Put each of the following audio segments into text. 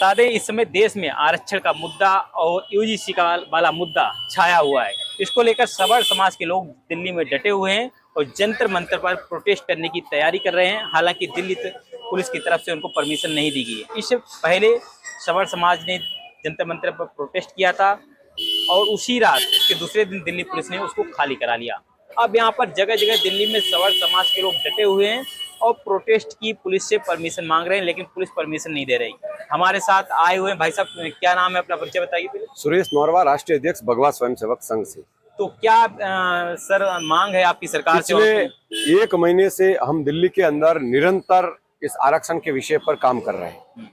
बता दें इस समय देश में आरक्षण का मुद्दा और यूजीसी का वाला मुद्दा छाया हुआ है। इसको लेकर सवर्ण समाज के लोग दिल्ली में डटे हुए हैं और जंतर मंतर पर प्रोटेस्ट करने की तैयारी कर रहे हैं। हालांकि दिल्ली पुलिस की तरफ से उनको परमिशन नहीं दी गई है। इससे पहले सवर्ण समाज ने जंतर मंतर पर प्रोटेस्ट किया था और उसी रात उसके दूसरे दिन दिल्ली पुलिस ने उसको खाली करा लिया। अब यहाँ पर जगह जगह दिल्ली में सवर्ण समाज के लोग डटे हुए हैं और प्रोटेस्ट की पुलिस से परमिशन मांग रहे हैं, लेकिन पुलिस परमिशन नहीं दे रही। हमारे साथ आए हुए भाई साहब, क्या नाम है, अपना परिचय बताइए पहले। सुरेश नौरवा, राष्ट्रीय अध्यक्ष भगवा स्वयंसेवक संघ से। तो क्या सर मांग है आपकी सरकार से? पिछले 1 महीने से हम दिल्ली के अंदर निरंतर इस आरक्षण के विषय पर काम कर रहे हैं।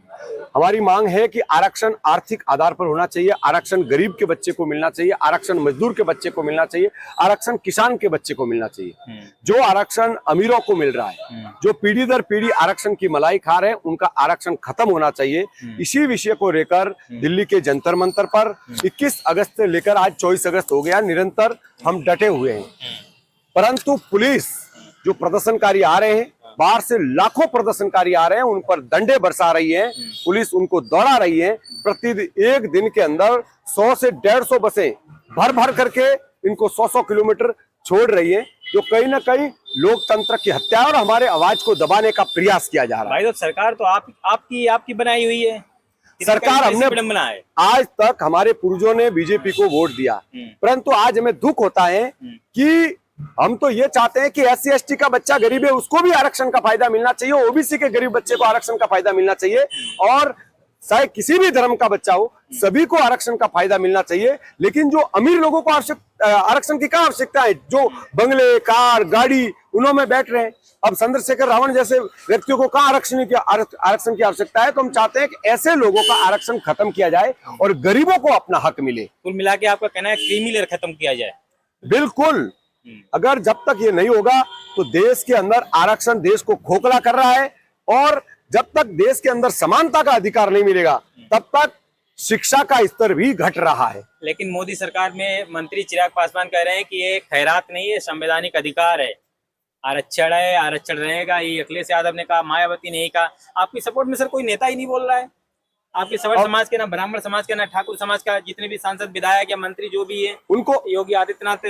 हमारी मांग है कि आरक्षण आर्थिक आधार पर होना चाहिए, आरक्षण गरीब के बच्चे को मिलना चाहिए, आरक्षण मजदूर के बच्चे को मिलना चाहिए, आरक्षण किसान के बच्चे को मिलना चाहिए। जो आरक्षण अमीरों को मिल रहा है, जो पीढ़ी दर पीढ़ी आरक्षण की मलाई खा रहे हैं, उनका आरक्षण खत्म होना चाहिए। इसी विषय को लेकर दिल्ली के जंतर मंतर पर 21 अगस्त से लेकर आज 24 अगस्त हो गया, निरंतर हम डटे हुए हैं। परंतु पुलिस जो प्रदर्शनकारी आ रहे हैं, बाहर से लाखों प्रदर्शनकारी आ रहे हैं, उन पर डंडे बरसा रही है, पुलिस उनको दौड़ा रही है। प्रतिदिन एक दिन के अंदर 100 से 150 बसें भर भर करके इनको 100 किलोमीटर छोड़ रही है, जो कहीं ना कहीं लोकतंत्र की हत्या और हमारे आवाज को दबाने का प्रयास किया जा रहा है। भाई तो सरकार तो आपकी बनाई हुई है। सरकार हमने बना है। आज तक हमारे पूर्वजों ने बीजेपी को वोट दिया, परंतु आज हमें दुख होता है कि हम तो ये चाहते हैं कि SC ST का बच्चा गरीब है, उसको भी आरक्षण का फायदा मिलना चाहिए, OBC के गरीब बच्चे को आरक्षण का फायदा मिलना चाहिए, और चाहे किसी भी धर्म का बच्चा हो, सभी को आरक्षण का फायदा मिलना चाहिए। लेकिन जो अमीर लोगों को आरक्षण की क्या आवश्यकता है? जो बंगले, कार, गाड़ी, उन्हों में बैठ रहे हैं। अब चंद्रशेखर रावण जैसे व्यक्तियों को कहाँ आरक्षण की आवश्यकता है? तो हम चाहते हैं कि ऐसे लोगों का आरक्षण खत्म किया जाए और गरीबों को अपना हक मिले। कुल मिला के आपका कहना है क्रीमी लेयर खत्म किया जाए? बिल्कुल। अगर जब तक ये नहीं होगा तो देश के अंदर आरक्षण देश को खोखला कर रहा है, और जब तक देश के अंदर समानता का अधिकार नहीं मिलेगा तब तक शिक्षा का स्तर भी घट रहा है। लेकिन मोदी सरकार में मंत्री चिराग पासवान कह रहे हैं कि ये खैरात नहीं है, संवैधानिक अधिकार है, आरक्षण है, आरक्षण रहेगा। ये अखिलेश यादव ने कहा, मायावती ने कहा। आपकी सपोर्ट में सर कोई नेता ही नहीं बोल रहा है। आपके सवर्ण समाज के, ना ब्राह्मण समाज के, ना ठाकुर समाज का, जितने भी सांसद, विधायक या मंत्री जो भी है, उनको, योगी आदित्यनाथ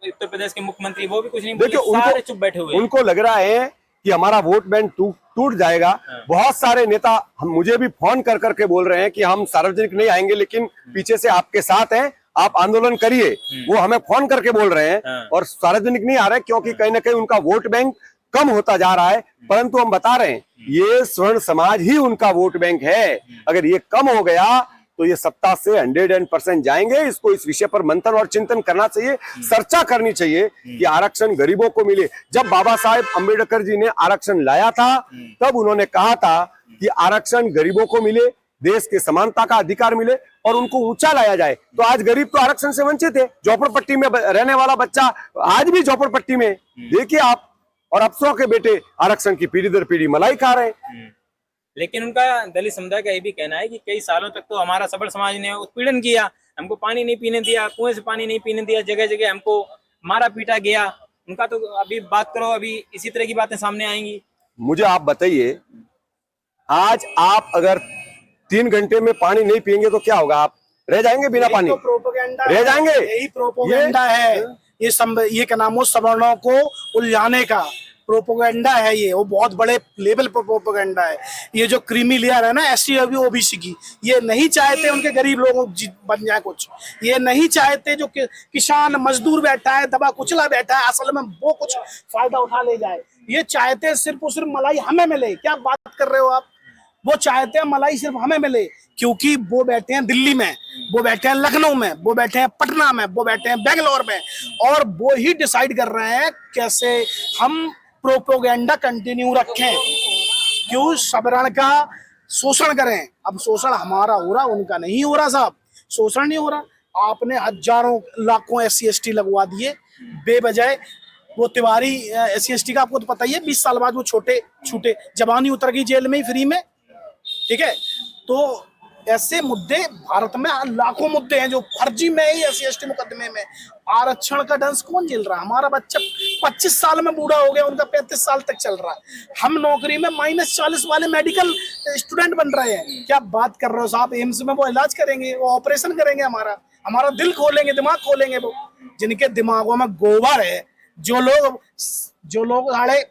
उत्तर प्रदेश के मुख्यमंत्री, वो भी कुछ नहीं बोले, सारे चुप बैठे हुए। उनको लग रहा है कि हमारा वोट बैंक टूट जाएगा। बहुत सारे नेता मुझे भी फोन कर करके बोल रहे हैं कि हम सार्वजनिक नहीं आएंगे, लेकिन पीछे से आपके साथ हैं, आप आंदोलन करिए। वो हमें फोन करके बोल रहे हैं और सार्वजनिक नहीं आ रहे, क्योंकि कहीं ना कहीं उनका वोट बैंक कम होता जा रहा है। परंतु हम बता रहे हैं, ये स्वर्ण समाज ही उनका वोट बैंक है। अगर ये कम हो गया तो ये सत्ता से 100% जाएंगे। इसको इस विषय पर मंथन और चिंतन करना चाहिए, चर्चा करनी चाहिए कि आरक्षण गरीबों को मिले। जब बाबा साहेब अम्बेडकर जी ने आरक्षण लाया था, तब उन्होंने कहा था कि आरक्षण गरीबों को मिले, देश के समानता का अधिकार मिले और उनको ऊंचा लाया जाए। तो आज गरीब तो आरक्षण से वंचित है। झोपड़पट्टी में रहने वाला बच्चा आज भी झोपड़पट्टी में, देखिए आप, और अफसरों के बेटे आरक्षण की पीढ़ी दर पीढ़ी मलाई खा रहे हैं। लेकिन उनका दलित समुदाय का ये भी कहना है कि कई सालों तक तो हमारा सवर्ण समाज ने उत्पीड़न किया, हमको पानी नहीं पीने दिया, कुएं से पानी नहीं पीने दिया, जगह जगह हमको मारा पीटा गया। उनका तो अभी बात करो, अभी इसी तरह की बातें सामने आएंगी। मुझे आप बताइए, आज आप अगर 3 घंटे में पानी नहीं पियेंगे तो क्या होगा? आप रह जाएंगे बिना पानी? रह जाएंगे। यही प्रोपोगेंडा है, ये क्या नाम हो, सवर्णों को उलझाने का प्रोपोगेंडा है ये। वो बहुत बड़े लेवल पर प्रोपोगेंडा है। ये जो क्रीमी लेयर है ना SC और OBC की, ये नहीं चाहते उनके गरीब लोगों बन जाए कुछ। ये नहीं चाहते जो किसान मजदूर बैठा है, दबा कुचला बैठा है, असल में वो कुछ फायदा उठा ले जाए। ये चाहते सिर्फ और सिर्फ मलाई हमें मिले। क्या बात कर रहे हो आप? वो चाहते हैं मलाई सिर्फ हमें मिले, क्योंकि वो बैठे हैं दिल्ली में, वो बैठे हैं लखनऊ में, वो बैठे हैं पटना में, वो बैठे हैं बेंगलोर में, और वो ही डिसाइड कर रहे हैं कैसे हम प्रोपोगेंडा कंटिन्यू रखें, क्यों सवर्ण का शोषण करें। अब शोषण हमारा हो रहा, उनका नहीं हो रहा साहब। शोषण नहीं हो रहा। आपने हजारों लाखों SC ST लगवा दिए बेवजह। वो तिवारी SC ST का आपको तो पता ही है, 20 साल बाद वो छोटे छूटे, जवानी उतर गई जेल में ही फ्री में। ठीक है, तो ऐसे मुद्दे भारत में लाखों मुद्दे हैं जो फर्जी में ही SC ST मुकदमे में, आरक्षण का डांस कौन झेल रहा है? हमारा बच्चा 25 साल में बूढ़ा हो गया, उनका 35 साल तक चल रहा है। हम नौकरी में -40 वाले मेडिकल स्टूडेंट बन रहे हैं। क्या बात कर रहे हो साहब? एम्स में वो इलाज करेंगे, वो ऑपरेशन करेंगे, हमारा दिल खोलेंगे, दिमाग खोलेंगे। वो जिनके दिमागों में गोबर है, जो लोग साढ़े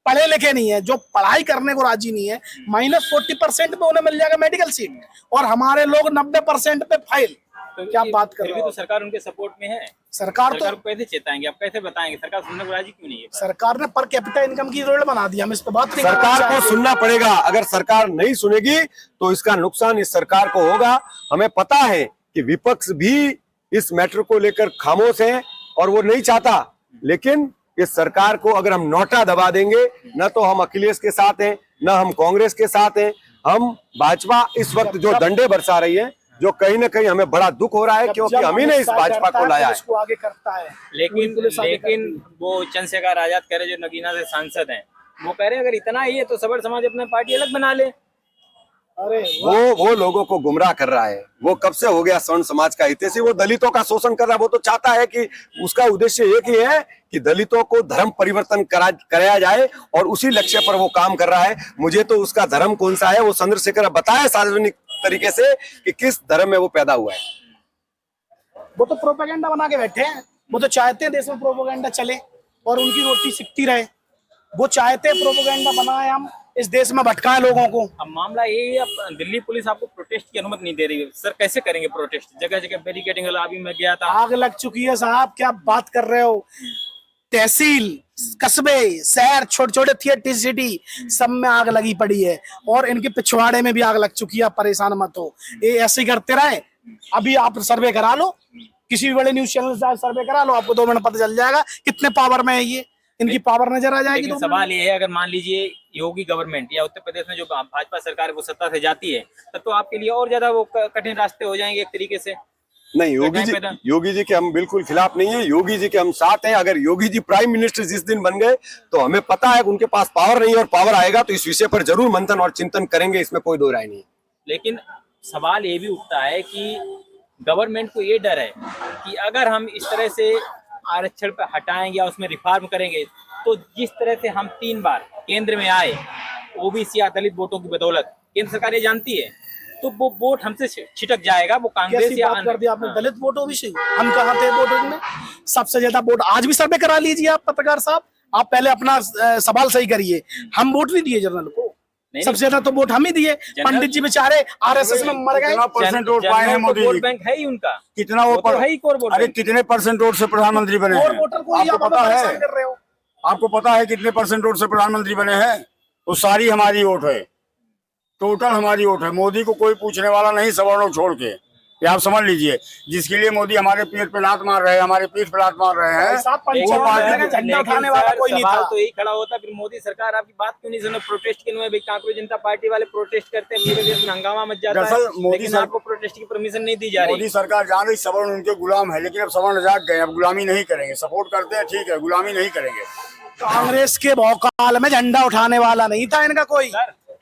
पढ़े लिखे नहीं है, जो पढ़ाई करने को राजी नहीं है, -40% पे उन्हें मिल जाएगा मेडिकल सीट, और हमारे लोग 90% पे फेल। तो क्या बात कर रहे रहे हो? हो? तो सरकार उनके सपोर्ट में है। सरकार को कैसे चेताएंगे, आप कैसे बताएंगे? सरकार सुनने को राजी क्यों नहीं है? सरकार ने पर कैपिटा इनकम की रोड बना दिया, हम इस पर बात नहीं सरकार को सुनना पड़ेगा। अगर सरकार नहीं सुनेगी तो इसका नुकसान इस सरकार को होगा। हमें पता है कि विपक्ष भी इस मैटर को लेकर खामोश है और वो नहीं चाहता, लेकिन इस सरकार को अगर हम नोटा दबा देंगे, न तो हम अखिलेश के साथ हैं, न हम कांग्रेस के साथ हैं। हम भाजपा इस वक्त जो डंडे बरसा रही है, जो कहीं ना कहीं हमें बड़ा दुख हो रहा है, क्योंकि हम ही ने इस भाजपा को लाया है। उसको आगे करता है। लेकिन वो चंद्रशेखर आजाद कह रहे, जो नगीना से सांसद हैं, वो कह रहे हैं अगर इतना ही है तो सबर समाज अपना पार्टी अलग बना ले। अरे वो लोगों को गुमराह कर रहा है। वो कब से हो गया सवर्ण समाज का हितैषी, वो दलितों का शोषण कर रहा है। वो तो चाहता है कि उसका उद्देश्य एक ही है कि दलितों को धर्म परिवर्तन कराया जाए, और उसी लक्ष्य पर वो काम कर रहा है। मुझे तो उसका धर्म कौन सा है वो चंद्रशेखर बताए सार्वजनिक तरीके से कि किस धर्म में वो पैदा हुआ है। वो तो प्रोपेगेंडा बना के बैठे हैं। वो तो चाहते हैं देश में प्रोपेगेंडा चले और उनकी रोटी सिकती रहे। वो चाहते हैं प्रोपेगेंडा बनाए, हम इस देश में भटकाएं लोगों को। अब मामला ये है, अब दिल्ली पुलिस आपको प्रोटेस्ट की अनुमति नहीं दे रही है। सर कैसे करेंगे प्रोटेस्ट? जगह जगह बैरिकेडिंग, अभी मैं गया था, आग लग चुकी है साहब, क्या बात कर रहे हो? तहसील, कस्बे, शहर, छोटे छोटे थिएटर सिटी, सब में आग लगी पड़ी है, और इनके पिछवाड़े में भी आग लग चुकी है। परेशान मत हो, ये ऐसे ही करते रहे। अभी आप सर्वे करा लो, किसी भी बड़े न्यूज चैनल से सर्वे करा लो, आपको 2 मिनट पता चल जाएगा कितने पावर में है ये। इनकी पावर नजर आ जाएगी। लेकिन सवाल ये है, अगर मान लीजिए योगी गवर्नमेंट या उत्तर प्रदेश में जो भाजपा सरकार वो सत्ता से जाती है, तब तो आपके लिए और ज्यादा वो कठिन रास्ते हो जाएंगे एक तरीके से। नहीं, योगी जी के हम बिल्कुल खिलाफ नहीं है। योगी जी के हम साथ हैं। अगर योगी जी प्राइम मिनिस्टर जिस दिन बन गए तो हमें पता है कि उनके पास पावर नहीं है, और पावर आएगा तो इस विषय पर जरूर मंथन और चिंतन करेंगे, इसमें कोई दो राय नहीं। लेकिन सवाल ये भी उठता है कि गवर्नमेंट को ये डर है कि अगर हम इस तरह से आरक्षण पर हटाएंगे या उसमें रिफॉर्म करेंगे, तो जिस तरह से हम 3 बार केंद्र में आए ओबीसी या दलित वोटों की बदौलत, केंद्र सरकार ये जानती है, तो वो वोट हमसे छिटक जाएगा। वो कांग्रेस या बात कर दिया आपने, दलित वोट ओबीसी, हम कहाँ थे वोटिंग में? सबसे ज्यादा वोट आज भी सर्वे करा लीजिए आप पत्रकार साहब। आप पहले अपना सवाल सही करिए। हम वोट नहीं दिए जनरल को, सबसे ज्यादा तो वोट हम ही दिए। पंडित जी बेचारे आरएसएस में मर गए। परसेंट वोट पाए हैं मोदी जी? वोट बैंक है ही उनका। कितना वो तो है ही कोर वोट। अरे कितने परसेंट वोट से प्रधानमंत्री बने हैं? आपको पता है? आपको पता है कितने परसेंट वोट से प्रधानमंत्री बने हैं? वो सारी हमारी वोट है, टोटल हमारी वोट है। मोदी को कोई पूछने वाला नहीं, सवर्णों छोड़ के। ये आप समझ लीजिए, जिसके लिए मोदी हमारे पीठ पे लात मार रहे हैं, हमारे पीठ पे लात मार रहे हैं, वो पार्टी झंडा उठाने वाला कोई नहीं था। तो यही खड़ा होता, फिर मोदी सरकार आपकी बात क्यों नहीं सुने? प्रोटेस्ट के लिए कांग्रेस जनता पार्टी वाले प्रोटेस्ट करते हैं, मेरे देश में हंगामा मच जाता है, लेकिन आपको प्रोटेस्ट की परमिशन नहीं दी जा रही। मोदी सरकार जान रही सवर्ण उनके गुलाम है, लेकिन अब सवर्ण जाग गए, अब गुलामी नहीं करेंगे। सपोर्ट करते हैं ठीक है, गुलामी नहीं करेंगे। कांग्रेस के भौकाल में झंडा उठाने वाला नहीं था इनका कोई।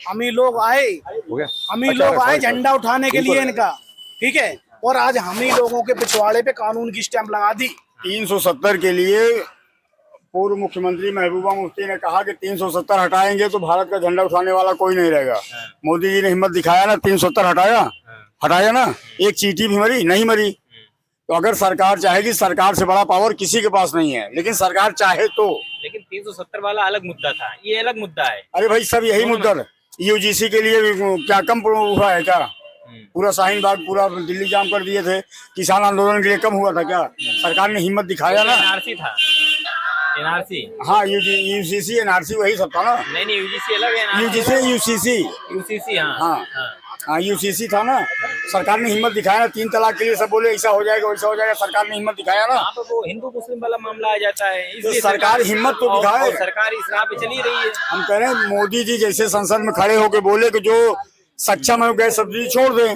हम ही लोग आए, झंडा उठाने के लिए इनका, ठीक है। और आज हम ही लोगों के पिछवाड़े पे कानून की स्टैंप लगा दी। 370 के लिए पूर्व मुख्यमंत्री महबूबा मुफ्ती ने कहा कि 370 हटाएंगे तो भारत का झंडा उठाने वाला कोई नहीं रहेगा। मोदी जी ने हिम्मत दिखाया ना, 370 हटाया ना। एक चींटी भी मरी नहीं मरी। तो अगर सरकार चाहेगी, सरकार से बड़ा पावर किसी के पास नहीं है, लेकिन सरकार चाहे तो। लेकिन 370 वाला अलग मुद्दा था, ये अलग मुद्दा है। अरे भाई सब यही मुद्दा है। यूजीसी के लिए क्या कम हुआ है क्या? पूरा शाहीन बाग पूरा दिल्ली जाम कर दिए थे। किसान आंदोलन के लिए कम हुआ था क्या? सरकार ने हिम्मत दिखाया ना। एनआरसी था, एनआरसी। हाँ, यूजीसी एनआरसी वही सब था ना। नहीं यूजीसी अलग है। यूजीसी हाँ यूसीसी था ना। सरकार ने हिम्मत दिखाया ना। 3 तलाक के लिए सब बोले ऐसा हो जाएगा वैसा हो जाएगा, सरकार ने हिम्मत दिखाया ना। तो वो हिंदू मुस्लिम वाला मामला आ जाता है, इसलिए सरकार हिम्मत तो दिखाए। सरकार इस राह पे चली रही है। हम कह रहे हैं मोदी जी जैसे संसद में खड़े होके बोले कि जो सक्षम है गैस सब्सिडी छोड़ दें,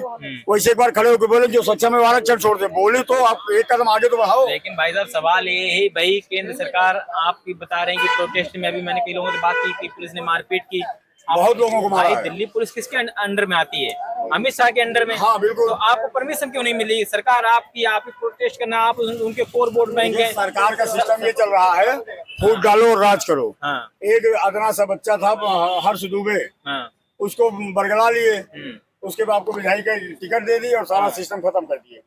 वैसे एक बार खड़े होकर बोले जो सक्षम है आरक्षण छोड़ दें। बोले तो आप एक कदम आगे तो बढ़ाओ। लेकिन भाई साहब सवाल ये है, भाई केंद्र सरकार आपकी बता रहे हैं कि प्रोटेस्ट में, अभी मैंने कई लोगों से बात की कि पुलिस ने मारपीट की, बहुत लोगों को मारा। दिल्ली पुलिस किसके अंडर में आती है? अमित शाह के अंडर में। हाँ बिल्कुल। तो आपको परमिशन क्यों नहीं मिली? सरकार आपकी, आप ही प्रोटेस्ट करना, आप उनके कोर वोट बैंक ये है। सरकार का सिस्टम ये चल रहा है, फूट डालो और राज करो। हाँ एक अदना सा बच्चा था हर्ष दुबे, हाँ उसको बरगला लिए, उसके बाद आपको विधायक का टिकट दे दी और सारा सिस्टम खत्म कर दिए।